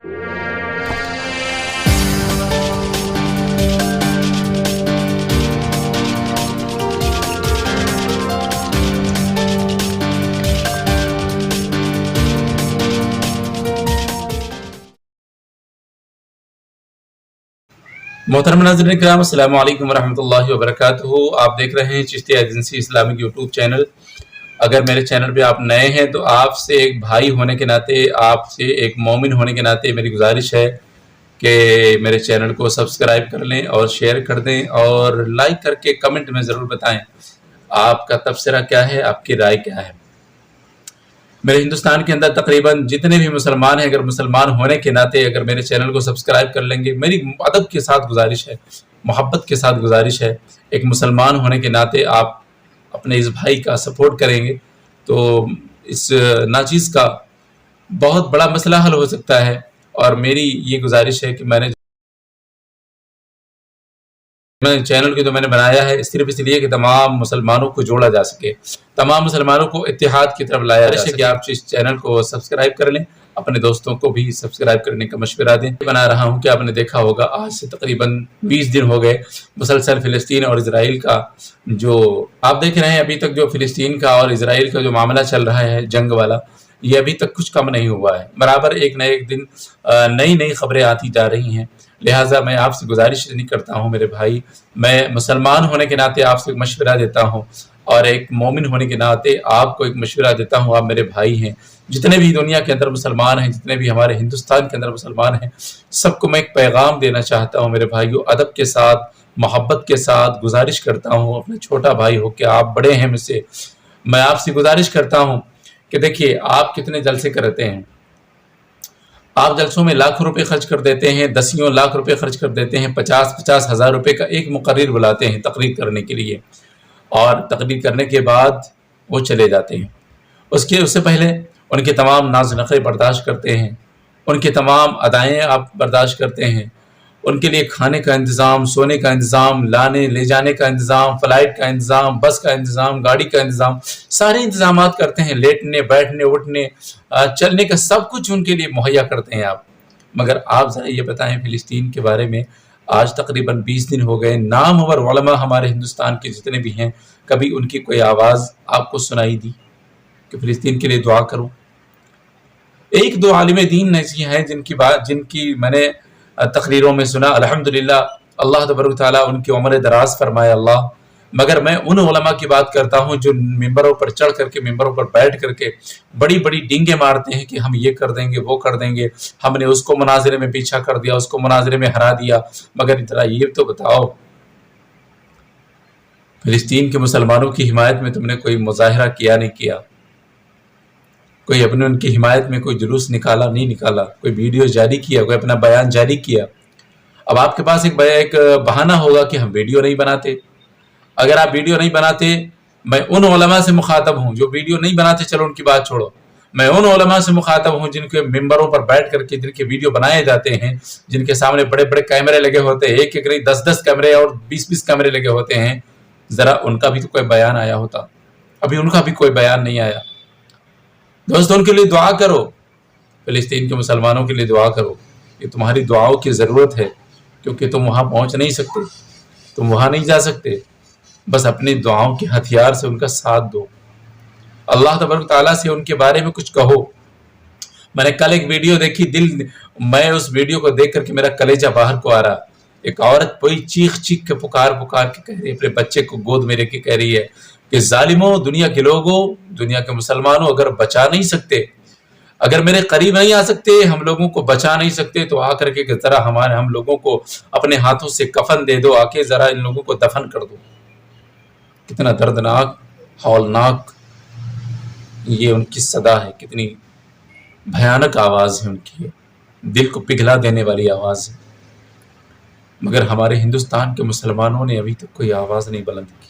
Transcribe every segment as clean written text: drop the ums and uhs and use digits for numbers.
मोहतरम नाज़रीन किराम, अस्सलामु अलैकुम वरहमतुल्लाहि वबरकातुहू। आप देख रहे हैं Chishti agency Islamic YouTube channel. अगर मेरे चैनल पे आप नए हैं तो आपसे एक भाई होने के नाते, आपसे एक मोमिन होने के नाते मेरी गुजारिश है कि मेरे चैनल को सब्सक्राइब कर लें और शेयर कर दें और लाइक करके कमेंट में ज़रूर बताएं आपका तबसरा क्या है, आपकी राय क्या है। मेरे हिंदुस्तान के अंदर तकरीबन जितने भी मुसलमान हैं, अगर मुसलमान होने के नाते अगर मेरे चैनल को सब्सक्राइब कर लेंगे, मेरी अदब के साथ गुजारिश है, मोहब्बत के साथ गुजारिश है, एक मुसलमान होने के नाते आप अपने इस भाई का सपोर्ट करेंगे तो इस नाचीज़ का बहुत बड़ा मसला हल हो सकता है। और मेरी ये गुजारिश है कि मैंने चैनल की तो मैंने बनाया है सिर्फ इसलिए कि तमाम मुसलमानों को जोड़ा जा सके, तमाम मुसलमानों को इत्तेहाद की तरफ लाया जा सके। कि आप इस चैनल को सब्सक्राइब कर लें, अपने दोस्तों को भी सब्सक्राइब करने का मशवरा दें। बना रहा हूं कि आपने देखा होगा आज से तकरीबन 20 दिन हो गए मुसलसल फ़िलिस्तीन और इजराइल का जो आप देख रहे हैं, अभी तक जो फ़िलिस्तीन का और इजराइल का जो मामला चल रहा है जंग वाला, ये अभी तक कुछ कम नहीं हुआ है। बराबर एक न एक दिन नई नई खबरें आती जा रही हैं। लिहाजा मैं आपसे गुजारिश नहीं करता हूँ मेरे भाई, मैं मुसलमान होने के नाते आपसे मशवरा देता हूँ और एक मोमिन होने के नाते आपको एक मशवरा देता हूँ। आप मेरे भाई हैं, जितने भी दुनिया के अंदर मुसलमान हैं, जितने भी हमारे हिंदुस्तान के अंदर मुसलमान हैं, सबको मैं एक पैगाम देना चाहता हूँ मेरे भाइयों। अदब के साथ, मोहब्बत के साथ गुजारिश करता हूँ, अपने छोटा भाई हो के, आप बड़े हैं मुझसे, मैं आपसे गुजारिश करता हूँ कि देखिए आप कितने जलसे करते हैं। आप जलसों में लाखों रुपए खर्च कर देते हैं, दसियों लाख रुपए खर्च कर देते हैं, 50-50 हज़ार रुपए का एक मुकर्रिर बुलाते हैं तकरीर करने के लिए और तकरीर करने के बाद वो चले जाते हैं। उससे पहले उनके तमाम नाज़ नखरे बर्दाश्त करते हैं, उनके तमाम अदाएँ आप बर्दाश्त करते हैं, उनके लिए खाने का इंतज़ाम, सोने का इंतज़ाम, लाने ले जाने का इंतज़ाम, फ़्लाइट का इंतज़ाम, बस का इंतज़ाम, गाड़ी का इंतज़ाम, सारे इंतज़ामात करते हैं, लेटने बैठने उठने चलने का सब कुछ उनके लिए मुहैया करते हैं आप। मगर आप ज़रा ये बताएं फ़िलिस्तीन के बारे में, आज तकरीबन 20 दिन हो गए, नामवर उलमा हमारे हिंदुस्तान के जितने भी हैं, कभी उनकी कोई आवाज़ आपको सुनाई दी कि फ़िलिस्तीन के लिए दुआ करो? एक दो आलिम दीन ऐसी हैं जिनकी मैंने तकरीरों में सुना, अल्हम्दुलिल्लाह, अल्लाह तबारक तआला उनकी उम्र दराज फरमाए अल्लाह। मगर मैं उन उलमा की बात करता हूँ जो मिंबरों पर चढ़ करके, मिंबरों पर बैठ करके बड़ी बड़ी डींगे मारते हैं कि हम ये कर देंगे, वो कर देंगे, हमने उसको मुनाजरे में पीछा कर दिया, उसको मुनाजरे में हरा दिया। मगर इतना ये तो बताओ, फिलिस्तीन के मुसलमानों की हिमायत में तुमने कोई मुजाहिरा किया नहीं किया? कोई अपने उनकी हिमायत में कोई जुलूस निकाला नहीं निकाला? कोई वीडियो जारी किया? कोई अपना बयान जारी किया? अब आपके पास एक बहाना होगा कि हम वीडियो नहीं बनाते। अगर आप वीडियो नहीं बनाते, मैं उन उलमा से मुखातब हूँ जो वीडियो नहीं बनाते, चलो उनकी बात छोड़ो, मैं उन उलमा से मुखातब हूँ जिनके मिंबरों पर बैठ करके जिनके वीडियो बनाए जाते हैं, जिनके सामने बड़े बड़े कैमरे लगे होते हैं, एक नहीं 10-10 कैमरे और 20-20 कैमरे लगे होते हैं। ज़रा उनका भी तो कोई बयान आया होता, अभी उनका भी कोई बयान नहीं आया। दोस्तों, उनके लिए दुआ करो, फ़िलिस्तीन के मुसलमानों के लिए दुआ करो। ये तुम्हारी दुआओं की ज़रूरत है, क्योंकि तुम वहाँ पहुँच नहीं सकते, तुम वहाँ नहीं जा सकते। बस अपनी दुआओं के हथियार से उनका साथ दो, अल्लाह तबारक ताला से उनके बारे में कुछ कहो। मैंने कल एक वीडियो देखी, मैं उस वीडियो को देख करके मेरा कलेजा बाहर को आ रहा। एक औरत कोई चीख चीख के पुकार के कह रही है, अपने बच्चे को गोद में लेके कह रही है कि जालिमों, दुनिया के लोगों, दुनिया के मुसलमानों, अगर बचा नहीं सकते, अगर मेरे करीब नहीं आ सकते, हम लोगों को बचा नहीं सकते, तो आ करके जरा हम लोगों को अपने हाथों से कफन दे दो, आके जरा इन लोगों को दफन कर दो। कितना दर्दनाक, हौलनाक ये उनकी सदा है, कितनी भयानक आवाज़ है उनकी, दिल को पिघला देने वाली आवाज़ है। मगर हमारे हिंदुस्तान के मुसलमानों ने अभी तक कोई आवाज़ नहीं बुलंद की।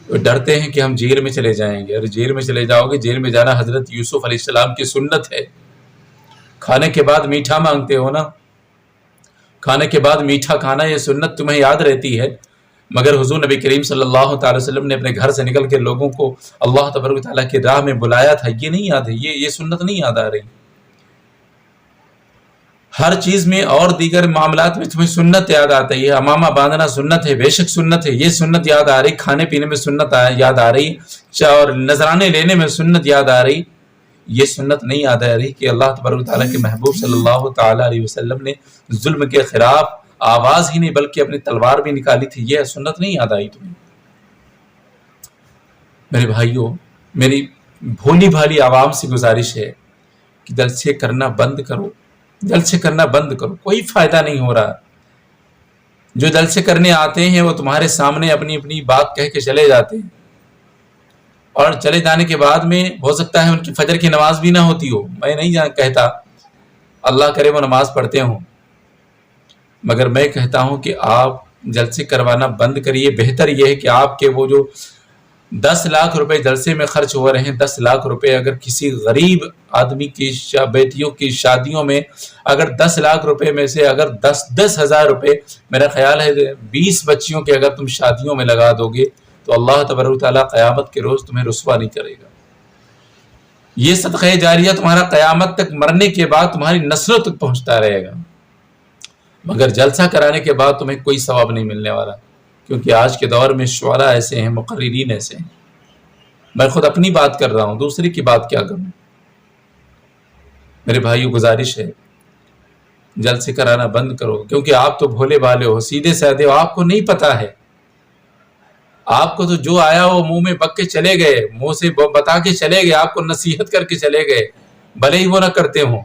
वो डरते हैं कि हम जेल में चले जाएंगे। अरे जेल में चले जाओगे, जेल में जाना हज़रत यूसुफ अलैहिस्सलाम की सुन्नत है। खाने के बाद मीठा मांगते हो ना, खाने के बाद मीठा खाना, ये सुन्नत तुम्हें याद रहती है। मगर हुजूर नबी करीम सल्लल्लाहु अलैहि वसल्लम ने अपने घर से निकल के लोगों को अल्लाह तबारक व तआला की राह में बुलाया था, ये नहीं याद है, ये सुन्नत नहीं याद आ रही। ہر چیز میں اور دیگر معاملات میں تمہیں سنت یاد آتی ہے. امامہ باندھنا سنت ہے، بے شک سنت ہے. یہ سنت یاد آ رہی، کھانے پینے میں سنت یاد آ رہی، اور نذرانے لینے میں سنت یاد آ رہی. یہ سنت نہیں یاد آ رہی کہ اللہ تبارک و تعالیٰ کے محبوب صلی اللہ تعالیٰ علیہ وسلم نے ظلم کے خلاف آواز ہی نہیں بلکہ اپنی تلوار بھی نکالی تھی. یہ سنت نہیں یاد آئی تمہیں؟ میرے بھائیوں، میری بھولی بھالی عوام سے گزارش ہے کہ جلسے کرنا بند کرو، جلسے کرنا بند کرو. کوئی فائدہ نہیں ہو رہا. جو جلسے کرنے آتے ہیں وہ تمہارے سامنے اپنی اپنی بات کہہ کے چلے جاتے ہیں، اور چلے جانے کے بعد میں ہو سکتا ہے ان کی فجر کی نماز بھی نہ ہوتی ہو. میں نہیں کہتا، اللہ کرے وہ نماز پڑھتے ہوں، مگر میں کہتا ہوں کہ آپ جلسے کروانا بند کریے. بہتر یہ ہے کہ آپ کے وہ جو 10 لاکھ روپے جلسے میں خرچ ہو رہے ہیں، 10 لاکھ روپے اگر کسی غریب آدمی کی بیٹیوں کی شادیوں میں، اگر 10 لاکھ روپے میں سے اگر 10,000 روپے، میرا خیال ہے 20 بچیوں کے اگر تم شادیوں میں لگا دو گے تو اللہ تبارک و تعالیٰ قیامت کے روز تمہیں رسوا نہیں کرے گا. یہ صدقہ جاریہ تمہارا قیامت تک، مرنے کے بعد تمہاری نسلوں تک پہنچتا رہے گا. مگر جلسہ کرانے کے بعد تمہیں کوئی ثواب نہیں ملنے والا، کیونکہ آج کے دور میں شعراء ایسے ہیں، مقررین ایسے ہیں. میں خود اپنی بات کر رہا ہوں، دوسری کی بات کیا کروں. میرے بھائیو گزارش ہے، جلسے کرانا بند کرو، کیونکہ آپ تو بھولے بھالے ہو، سیدھے سادے ہو، آپ کو نہیں پتا ہے. آپ کو تو جو آیا وہ منہ میں بک کے چلے گئے، منہ سے بتا کے چلے گئے، آپ کو نصیحت کر کے چلے گئے، بھلے ہی وہ نہ کرتے ہوں.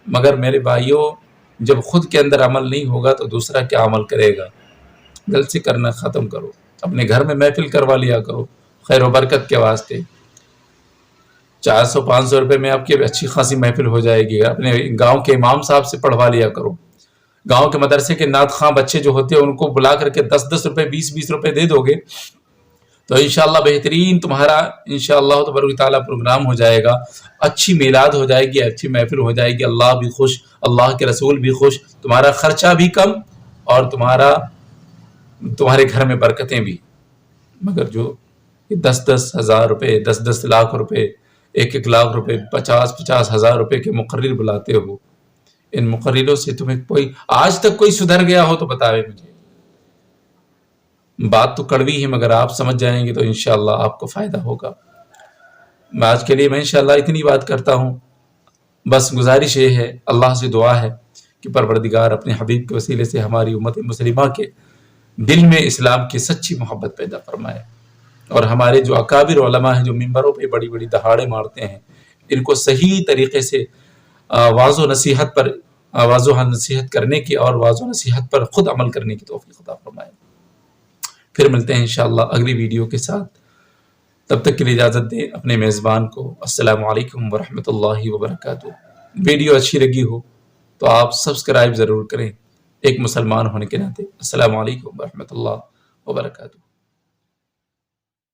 مگر میرے بھائیو، جب خود کے اندر عمل نہیں ہوگا تو دوسرا کیا عمل کرے گا؟ جلسے کرنا ختم کرو، اپنے گھر میں محفل کروا لیا کرو خیر و برکت کے واسطے. 400-500 روپے میں آپ کی اچھی خاصی محفل ہو جائے گی. اپنے گاؤں کے امام صاحب سے پڑھوا لیا کرو. گاؤں کے مدرسے کے نعت خواں بچے جو ہوتے ہیں ان کو بلا کر کے 10 روپے 20 روپے دے دو گے تو انشاءاللہ بہترین تمہارا انشاءاللہ تبارک تعالیٰ پروگرام ہو جائے گا. اچھی میلاد ہو جائے گی، اچھی محفل ہو جائے گی. اللہ بھی خوش، اللہ کے رسول بھی خوش، تمہارا خرچہ بھی کم اور تمہارے گھر میں برکتیں بھی. مگر جو 10 ہزار روپے، 10 لاکھ روپے، 1 لاکھ روپے، 50 ہزار روپے کے مقرر بلاتے ہو، ان مقرروں سے تمہیں کوئی آج تک کوئی سدھر گیا ہو تو بتاوے مجھے. بات تو کڑوی ہے مگر آپ سمجھ جائیں گے تو انشاءاللہ آپ کو فائدہ ہوگا. آج کے لیے میں انشاءاللہ اتنی بات کرتا ہوں. بس گزارش یہ ہے، اللہ سے دعا ہے کہ پروردگار اپنے حبیب کے وسیلے سے ہماری امت مسلمہ کے دل میں اسلام کی سچی محبت پیدا فرمائے، اور ہمارے جو اکابر علماء ہیں جو منبروں پہ بڑی بڑی دہاڑے مارتے ہیں، ان کو صحیح طریقے سے واضح نصیحت کرنے کی اور واضح نصیحت پر خود عمل کرنے کی توفیق عطا فرمائے. پھر ملتے ہیں انشاءاللہ اگلی ویڈیو کے ساتھ. تب تک کے لیے اجازت دیں اپنے میزبان کو. السلام علیکم ورحمۃ اللہ وبرکاتہ. ویڈیو اچھی لگی ہو تو آپ سبسکرائب ضرور کریں ایک مسلمان ہونے کے ناطے. السلام علیکم ورحمۃ اللہ وبرکاتہ.